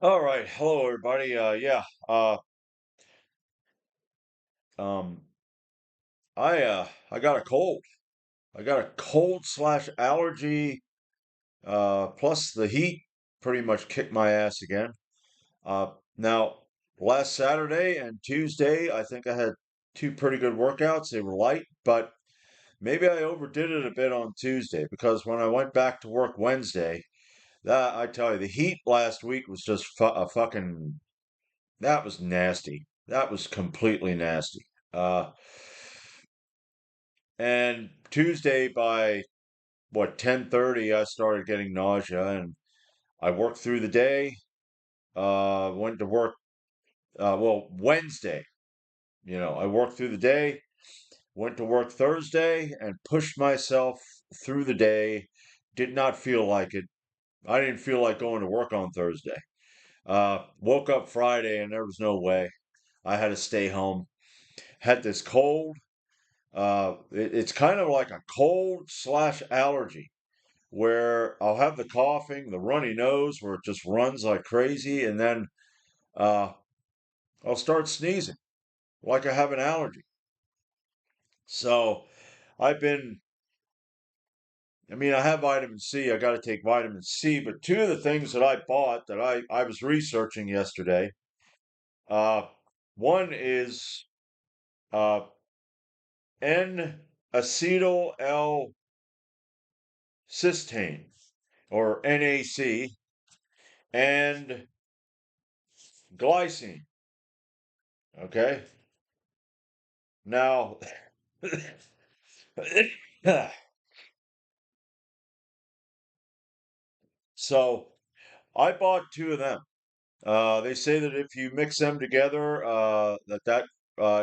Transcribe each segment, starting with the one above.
All right, hello everybody. Um, I got a cold. I got a cold slash allergy. Plus the heat pretty much kicked my ass again. Now last Saturday and Tuesday, I think I had two pretty good workouts. They were light, but maybe I overdid it a bit on Tuesday because when I went back to work Wednesday, that I tell you, the heat last week was just a fucking. That was nasty. That was completely nasty. Uh, and Tuesday by what 10:30, I started getting nausea, and I worked through the day. Went to work. Well, Wednesday, I worked through the day. Went to work Thursday and pushed myself through the day. Did not feel like it. I didn't feel like going to work on Thursday. Woke up Friday and there was no way. I had to stay home. Had this cold. It's kind of like a cold slash allergy where I'll have the coughing, the runny nose where it just runs like crazy, and then uh, I'll start sneezing like I have an allergy. So I've been, I mean, I have vitamin C. I got to take vitamin C, but two of the things that I bought that I was researching yesterday, uh, one is uh, N-acetyl L-cysteine or NAC and glycine. Okay. Now, so I bought two of them. They say that if you mix them together, that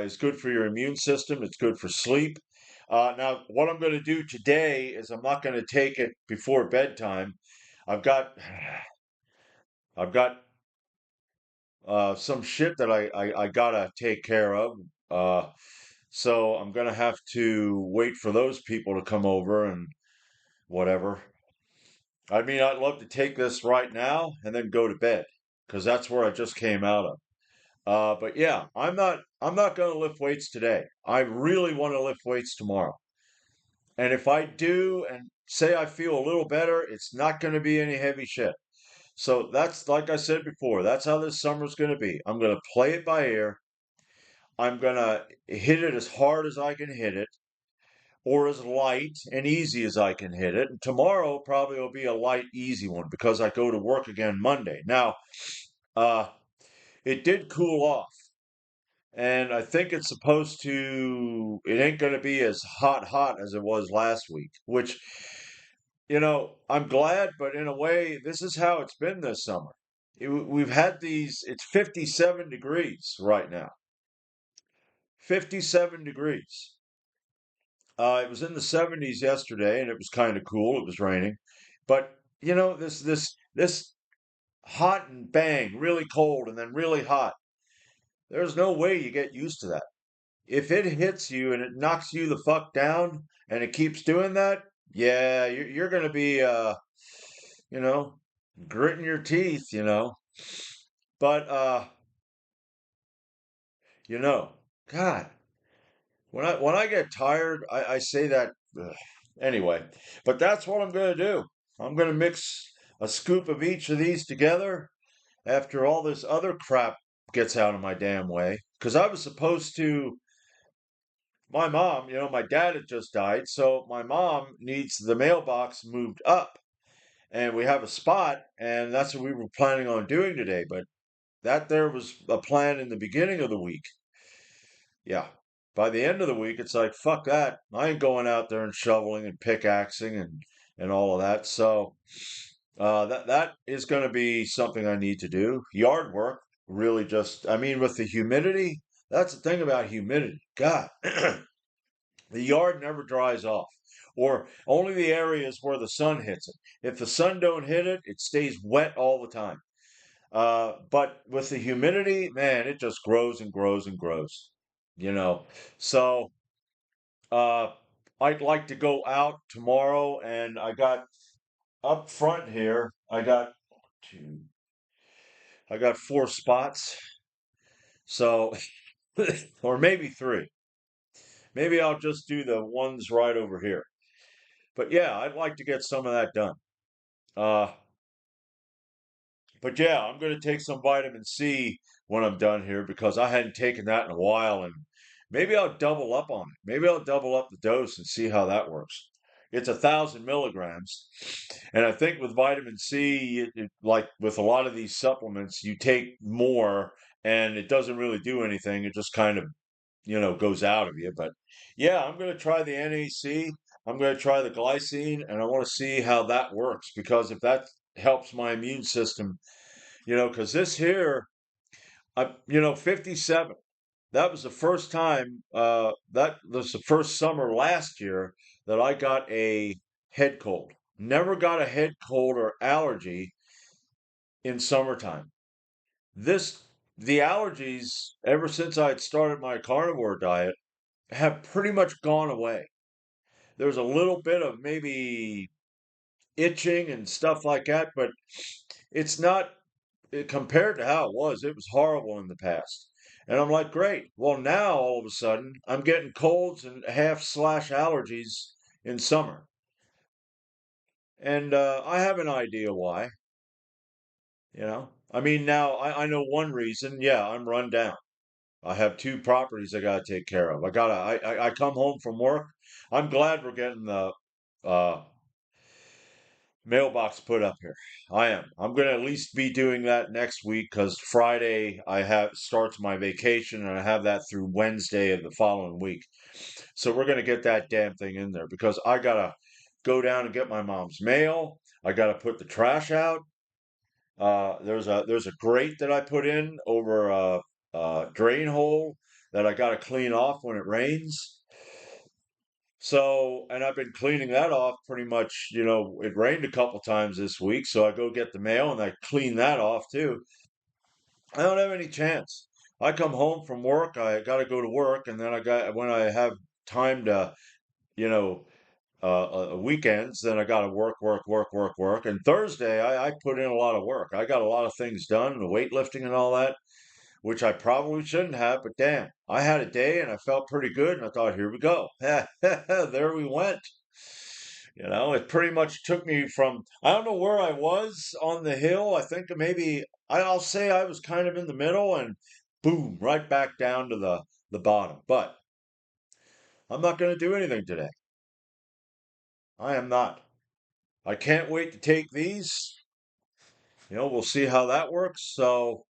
is good for your immune system. It's good for sleep. Now, what I'm going to do today is I'm not going to take it before bedtime. I've got I've got some shit that I gotta take care of. Uh, so I'm gonna have to wait for those people to come over and whatever. I mean, I'd love to take this right now and then go to bed because that's where I just came out of. But yeah, I'm not going to lift weights today. I really want to lift weights tomorrow. And if I do and say I feel a little better, it's not going to be any heavy shit. So that's like I said before, that's how this summer's going to be. I'm going to play it by ear. I'm going to hit it as hard as I can hit it or as light and easy as I can hit it. And tomorrow probably will be a light, easy one because I go to work again Monday. Now, uh, it did cool off, and I think it's supposed to. It ain't going to be as hot as it was last week, which I'm glad, but in a way, this is how it's been this summer. We've had these. It's 57 degrees right now. 57 degrees. It was in the 70s yesterday, and it was kind of cool. It was raining, but this hot and bang, really cold and then really hot. There's no way you get used to that. If it hits you and it knocks you the fuck down and it keeps doing that, yeah, you're gonna be you know, gritting your teeth. But you know, God, when I get tired, I say that anyway. But that's what I'm gonna do. I'm gonna mix a scoop of each of these together after all this other crap gets out of my damn way. Because I was supposed to, my mom, my dad had just died, so my mom needs the mailbox moved up. And we have a spot, and that's what we were planning on doing today. But that there was a plan in the beginning of the week. Yeah. By the end of the week, it's like, fuck that. I ain't going out there and shoveling and pickaxing and all of that. So that is going to be something I need to do. Yard work, really just, I mean, with the humidity, that's the thing about humidity. God, the yard never dries off, or only the areas where the sun hits it. If the sun don't hit it, it stays wet all the time. But with the humidity, man, it just grows and grows and grows. You know, so uh, I'd like to go out tomorrow, and I got up front here. I got two. I got 4 spots, so or maybe 3. Maybe I'll just do the ones right over here. But yeah, I'd like to get some of that done. Uh, but yeah, I'm going to take some vitamin C when I'm done here because I hadn't taken that in a while, and maybe I'll double up on it. Maybe I'll double up the dose and see how that works. It's 1,000 milligrams, and I think with vitamin C, like with a lot of these supplements, you take more, and it doesn't really do anything. It just kind of goes out of you. But yeah, I'm going to try the NAC. I'm going to try the glycine, and I want to see how that works because if that helps my immune system, because this here, 57. That was the first time, that was the first summer last year that I got a head cold. Never got a head cold or allergy in summertime. This, the allergies, ever since I had started my carnivore diet, have pretty much gone away. There's a little bit of maybe itching and stuff like that, but it's not compared to how it was horrible in the past. And I'm like, great. Well, now all of a sudden, I'm getting colds and half slash allergies in summer. And I have an idea why, I mean, now I know one reason. Yeah, I'm run down. I have 2 properties I gotta take care of. I come home from work. I'm glad we're getting the uh, mailbox put up here. I am. I'm gonna at least be doing that next week because Friday I have starts my vacation and I have that through Wednesday of the following week. So we're gonna get that damn thing in there because I gotta go down and get my mom's mail. I gotta put the trash out. There's a grate that I put in over a drain hole that I gotta clean off when it rains. So, and I've been cleaning that off pretty much, it rained a couple times this week, so I go get the mail and I clean that off too. I don't have any chance. I come home from work, I got to go to work, and then when I have time to, you know, weekends, then I got to work, work, work, work, work. And Thursday, I put in a lot of work. I got a lot of things done, the weightlifting and all that, which I probably shouldn't have, but damn, I had a day and I felt pretty good, and I thought, here we go. There we went. It pretty much took me from, I don't know where I was on the hill. I think maybe, I'll say I was kind of in the middle and boom, right back down to the bottom. But I'm not going to do anything today. I am not. I can't wait to take these. We'll see how that works. So,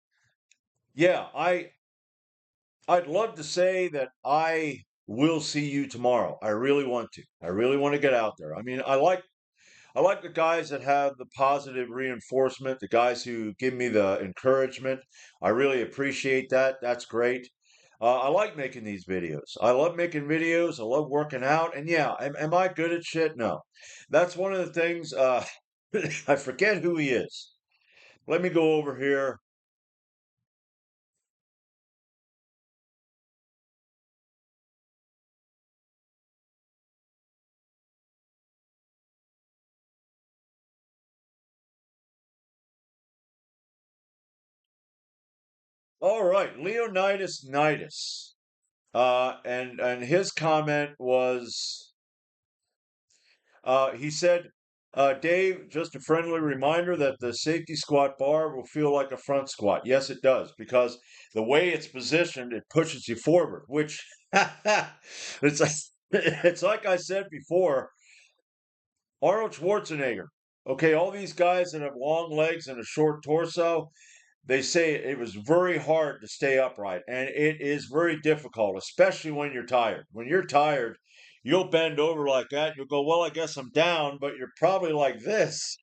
yeah, I'd love to say that I will see you tomorrow. I really want to. I really want to get out there. I mean, I like the guys that have the positive reinforcement, the guys who give me the encouragement. I really appreciate that. That's great. I like making these videos. I love making videos. I love working out. And yeah, am I good at shit? No. That's one of the things. I forget who he is. Let me go over here. All right, Leonidas Nidus. And his comment was, he said, Dave, just a friendly reminder that the safety squat bar will feel like a front squat. Yes, it does, because the way it's positioned, it pushes you forward, which it's like, it's like I said before, Arnold Schwarzenegger. Okay, all these guys that have long legs and a short torso, they say it was very hard to stay upright, and it is very difficult, especially when you're tired. When you're tired, you'll bend over like that. You'll go, well, I guess I'm down, but you're probably like this.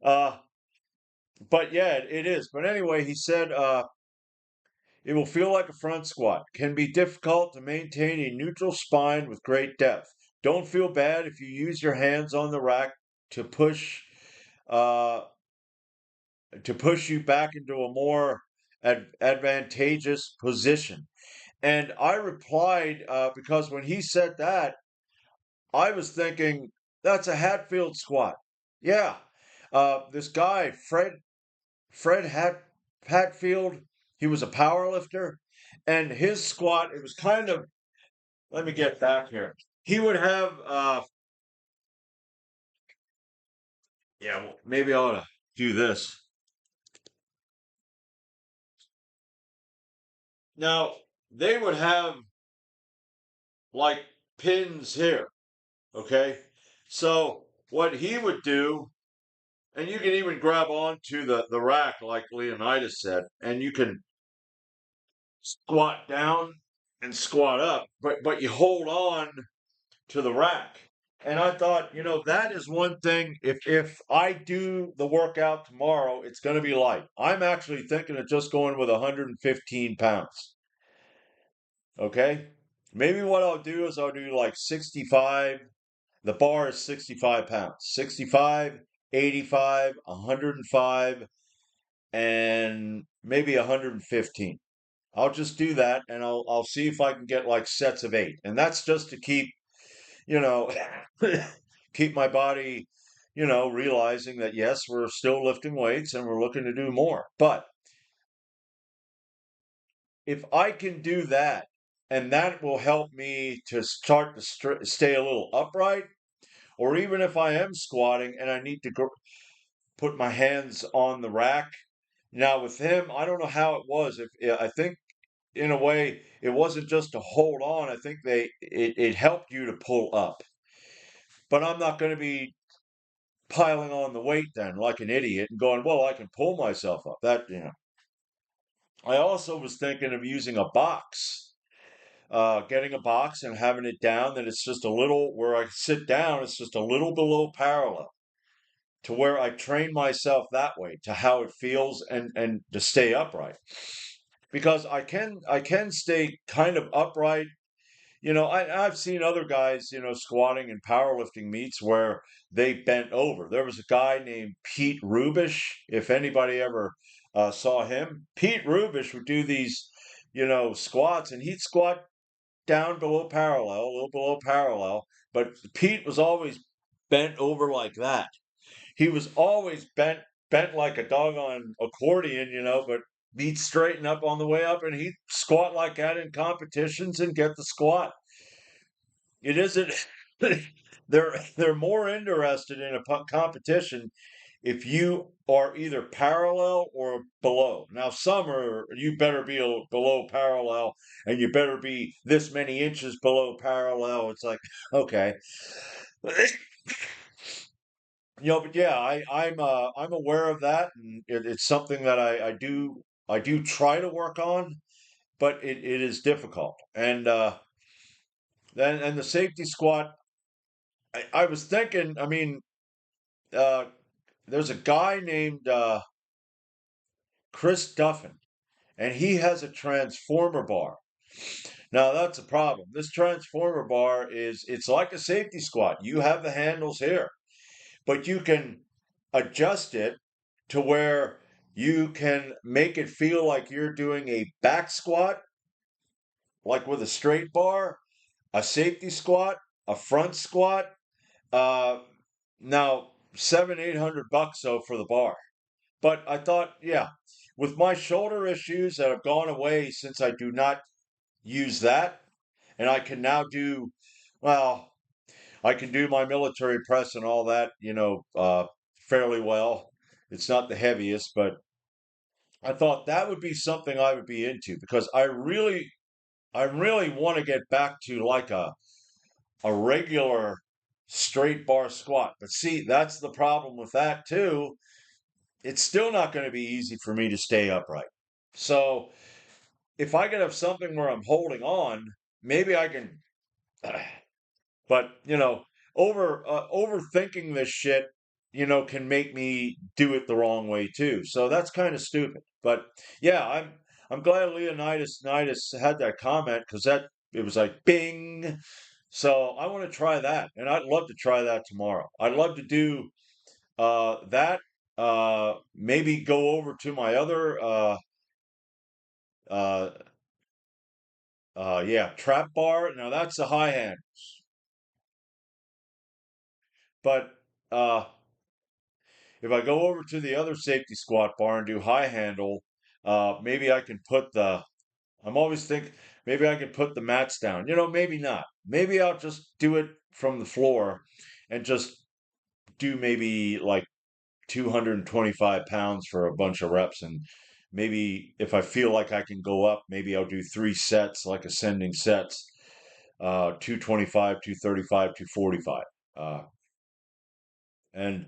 Uh, but yeah, it is. But anyway, he said it will feel like a front squat. Can be difficult to maintain a neutral spine with great depth. Don't feel bad if you use your hands on the rack to push uh, you back into a more advantageous position. And I replied because when he said that, I was thinking that's a Hatfield squat. Yeah, this guy Fred Patfield. He was a power lifter, and his squat, it was kind of, let me get back here. He would have, yeah, well, maybe I ought to do this. Now, they would have like pins here, okay? So what he would do, and you can even grab onto the rack like Leonidas said, and you can squat down and squat up, but you hold on to the rack. And I thought, that is one thing. If I do the workout tomorrow, it's going to be light. I'm actually thinking of just going with 115 pounds. Okay. Maybe what I'll do is I'll do like 65. The bar is 65 pounds. 65, 85, 105, and maybe 115. I'll just do that and I'll see if I can get like sets of 8. And that's just to keep, you know, keep my body, realizing that yes, we're still lifting weights and we're looking to do more. But if I can do that, and that will help me to start to stay a little upright, or even if I am squatting and I need to put my hands on the rack. Now with him, I don't know how it was. If I think in a way it wasn't just to hold on. I think it helped you to pull up. But I'm not going to be piling on the weight then like an idiot and going, well, I can pull myself up. I also was thinking of using a box, getting a box and having it down that it's just a little where I sit down, it's just a little below parallel to where I train myself that way to how it feels and to stay upright. Because I can stay kind of upright. I've seen other guys, squatting and powerlifting meets where they bent over. There was a guy named Pete Rubish. If anybody ever saw him, Pete Rubish would do these, squats, and he'd squat down below parallel, a little below parallel. But Pete was always bent over like that. He was always bent like a doggone accordion, but he'd straighten up on the way up and he'd squat like that in competitions and get the squat. It isn't. They're more interested in a competition if you are either parallel or below. Now, some are you better be below parallel, and you better be this many inches below parallel. It's like okay, but yeah, I'm aware of that, and it's something that I do try to work on, but it is difficult. And then and the safety squat. I was thinking. I mean, uh, there's a guy named Chris Duffin, and he has a transformer bar. Now that's a problem. This transformer bar it's like a safety squat. You have the handles here, but you can adjust it to where you can make it feel like you're doing a back squat, like with a straight bar, a safety squat, a front squat. Uh, Now 700-800 bucks though for the bar. But I thought, yeah, with my shoulder issues that have gone away since I do not use that, and I can now do, well, I can do my military press and all that, fairly well. It's not the heaviest, but I thought that would be something I would be into because I really want to get back to like a regular straight bar squat. But see, that's the problem with that too. It's still not going to be easy for me to stay upright. So if I could have something where I'm holding on, maybe I can. But overthinking this shit, can make me do it the wrong way too. So that's kind of stupid. But yeah, I'm glad Leonidas had that comment because that it was like bing. So I want to try that, and I'd love to try that tomorrow. I'd love to do that. Maybe go over to my other uh, yeah, trap bar. Now that's a high hand, but uh, if I go over to the other safety squat bar and do high handle, Maybe I can put the. I'm always think maybe I could put the mats down. Maybe not. Maybe I'll just do it from the floor and just do maybe like 225 pounds for a bunch of reps. And maybe if I feel like I can go up, maybe I'll do three sets, like ascending sets, 225, 235, 245. Uh, and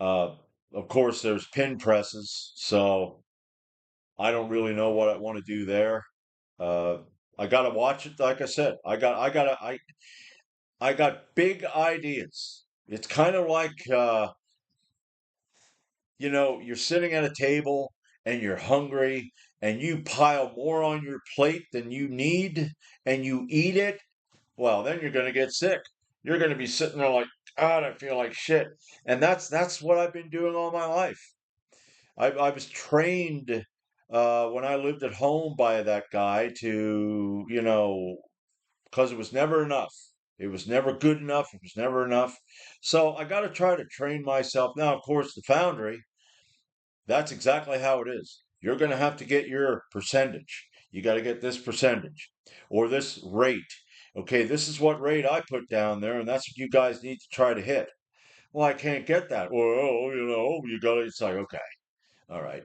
uh, of course, there's pin presses. So I don't really know what I want to do there. Uh, I gotta watch it. Like I said, I got big ideas. It's kind of like, you're sitting at a table and you're hungry and you pile more on your plate than you need and you eat it. Well, then you're going to get sick. You're going to be sitting there like, God, I feel like shit. And that's what I've been doing all my life. I was trained when I lived at home by that guy to, because it was never enough. It was never good enough. It was never enough. So I got to try to train myself. Now, of course, the foundry, that's exactly how it is. You're going to have to get your percentage. You got to get this percentage or this rate. Okay, this is what rate I put down there, and that's what you guys need to try to hit. Well, I can't get that. Well, you got to. It's like, okay, all right.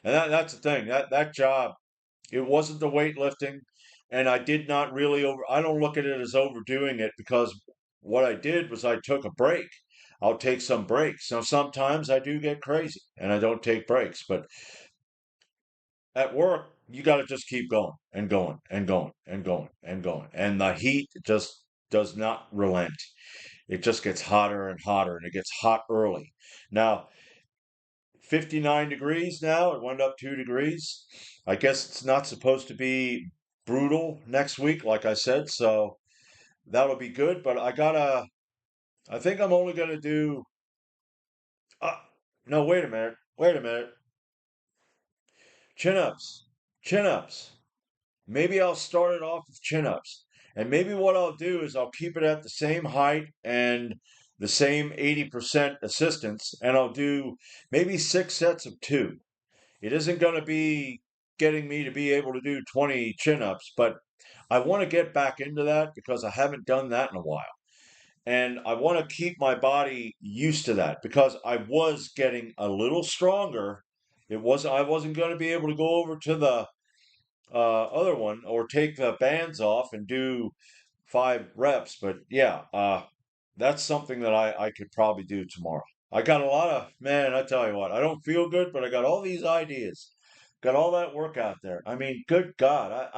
And that's the thing. That job, it wasn't the weightlifting, and I did not really over. I don't look at it as overdoing it because what I did was I took a break. I'll take some breaks. Now sometimes I do get crazy and I don't take breaks, but at work you got to just keep going and going and going and going and going, and the heat just does not relent. It just gets hotter and hotter, and it gets hot early. Now 59 degrees now. It went up 2 degrees. I guess it's not supposed to be brutal next week, like I said, so that'll be good. But I think I'm only gonna do. Uh, no, wait a minute. Wait a minute. Chin ups. Chin ups. Maybe I'll start it off with chin ups. And maybe what I'll do is I'll keep it at the same height and the same 80% assistance, and I'll do maybe 6 sets of two. It isn't going to be getting me to be able to do 20 chin ups, but I want to get back into that because I haven't done that in a while. And I want to keep my body used to that because I was getting a little stronger. I wasn't going to be able to go over to the other one or take the bands off and do 5 reps. But yeah, that's something that I could probably do tomorrow. I got a lot of, man, I tell you what, I don't feel good, but I got all these ideas. Got all that work out there. I mean, good God,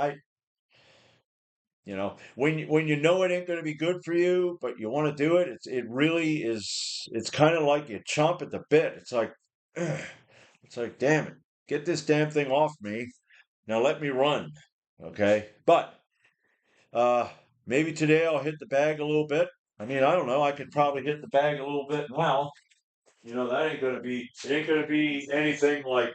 when you know it ain't going to be good for you, but you want to do it, it really is. It's kind of like you chomp at the bit. It's like, it's like, damn it, get this damn thing off me. Now let me run, okay? But uh, maybe today I'll hit the bag a little bit. I mean, I don't know. I could probably hit the bag a little bit now. That ain't gonna be. It ain't gonna be anything like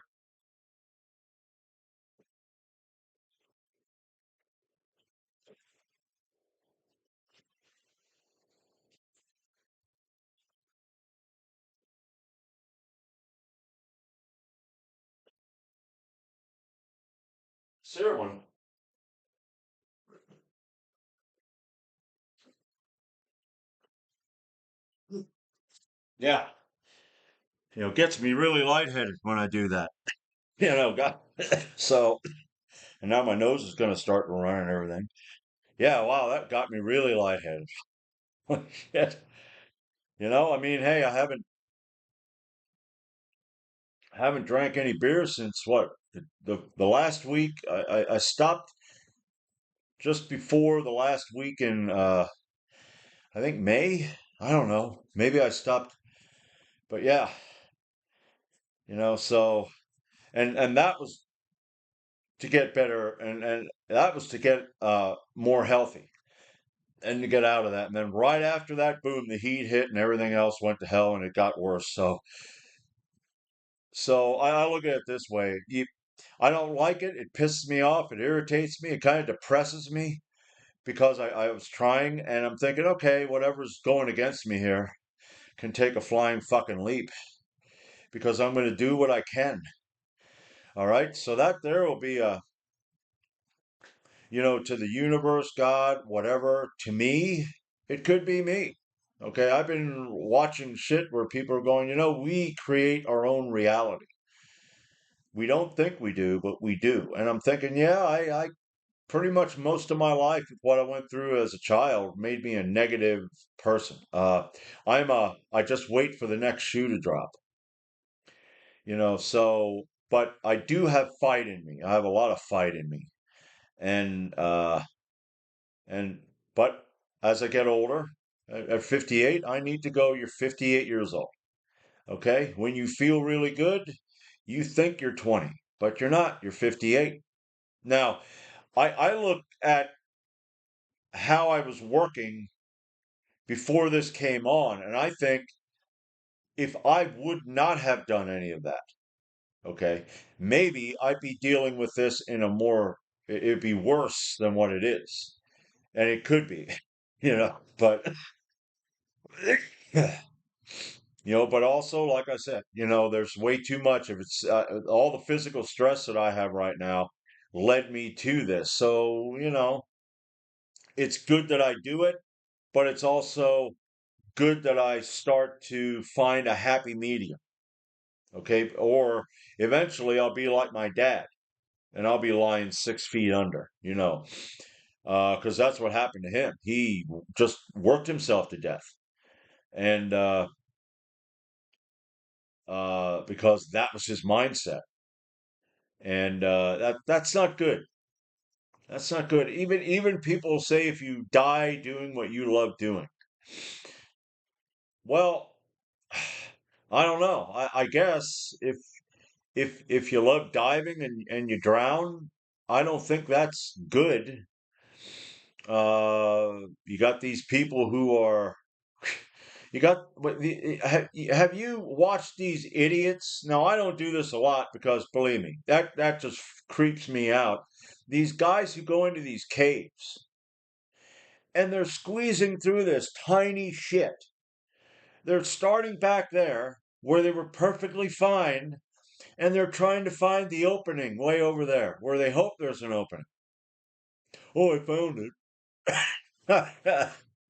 Sirloin. Yeah, gets me really lightheaded when I do that. God. So, and now my nose is gonna start to run and everything. Yeah, wow, that got me really lightheaded. Shit. I mean, hey, I haven't drank any beer since what the last week. I stopped just before the last week in I think May. I don't know. Maybe I stopped, but yeah, so and that was to get better, and that was to get more healthy and to get out of that. And then right after that, boom, the heat hit and everything else went to hell and it got worse. So I look at it this way. I don't like it. It pisses me off. It irritates me. It kind of depresses me because I was trying and I'm thinking, okay, whatever's going against me here can take a flying fucking leap because I'm going to do what I can. All right. So that there will be a, to the universe, God, whatever, to me, it could be me. Okay. I've been watching shit where people are going, we create our own reality. We don't think we do, but we do. And I'm thinking, yeah, I pretty much most of my life, what I went through as a child made me a negative person. I just wait for the next shoe to drop, so, but I do have fight in me. I have a lot of fight in me. And, and, but as I get older, at 58, I need to go, you're 58 years old. Okay. When you feel really good, you think you're 20, but you're not, you're 58. Now, I look at how I was working before this came on, and I think if I would not have done any of that, okay, maybe I'd be dealing with this in a more, it'd be worse than what it is. And it could be, but, but also, like I said, there's way too much of it's all the physical stress that I have right now led me to this. So, it's good that I do it, but it's also good that I start to find a happy medium. Okay. Or eventually I'll be like my dad and I'll be lying 6 feet under, because that's what happened to him. He just worked himself to death. And because that was his mindset. And that's not good. That's not good. Even people say if you die doing what you love doing. Well, I don't know. I guess if you love diving and you drown, I don't think that's good. You got these people who are you got have you watched these idiots? Now I don't do this a lot because believe me, that just creeps me out. These guys who go into these caves and they're squeezing through this tiny shit. They're starting back there where they were perfectly fine and they're trying to find the opening way over there where they hope there's an opening. Oh, I found it.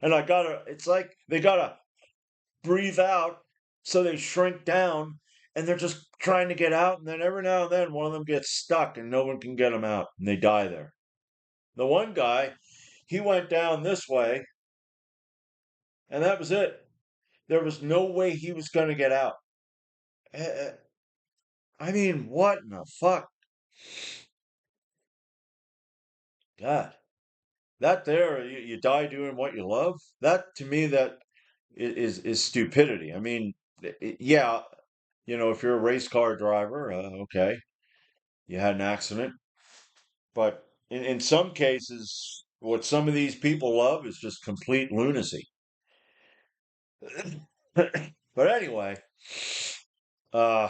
And it's like they gotta breathe out so they shrink down and they're just trying to get out. And then every now and then one of them gets stuck and no one can get them out and they die there. The one guy, he went down this way and that was it. There was no way he was going to get out. Eh, I mean, what in the fuck? God. That there, you die doing what you love. That to me, that is stupidity. I mean, yeah, if you're a race car driver, okay, you had an accident, but in some cases, what some of these people love is just complete lunacy. But anyway, uh,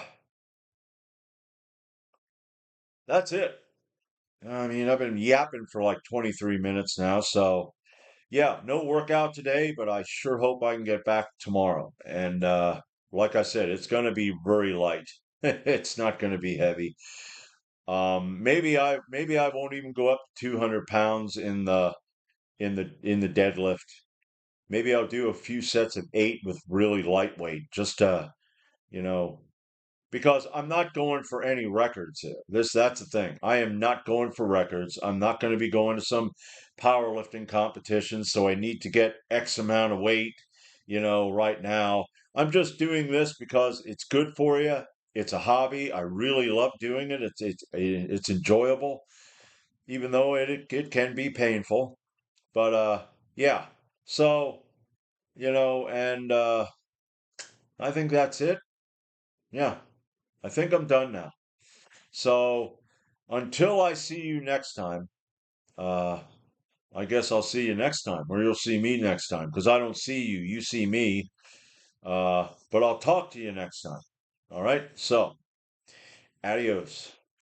that's it. I mean, I've been yapping for like 23 minutes now, so yeah, no workout today, but I sure hope I can get back tomorrow. And like I said, it's going to be very light. It's not going to be heavy. Maybe I won't even go up to 200 pounds in the deadlift. Maybe I'll do a few sets of 8 with really lightweight, just to, you know, because I'm not going for any records here. That's the thing. I am not going for records. I'm not going to be going to some powerlifting competition, so I need to get X amount of weight, right now. I'm just doing this because it's good for you. It's a hobby. I really love doing it. It's enjoyable, even though it can be painful. But yeah. So, and I think that's it. Yeah. I think I'm done now. So until I see you next time, uh, I guess I'll see you next time, or you'll see me next time, because I don't see you, you see me. But I'll talk to you next time. All right. So, adios.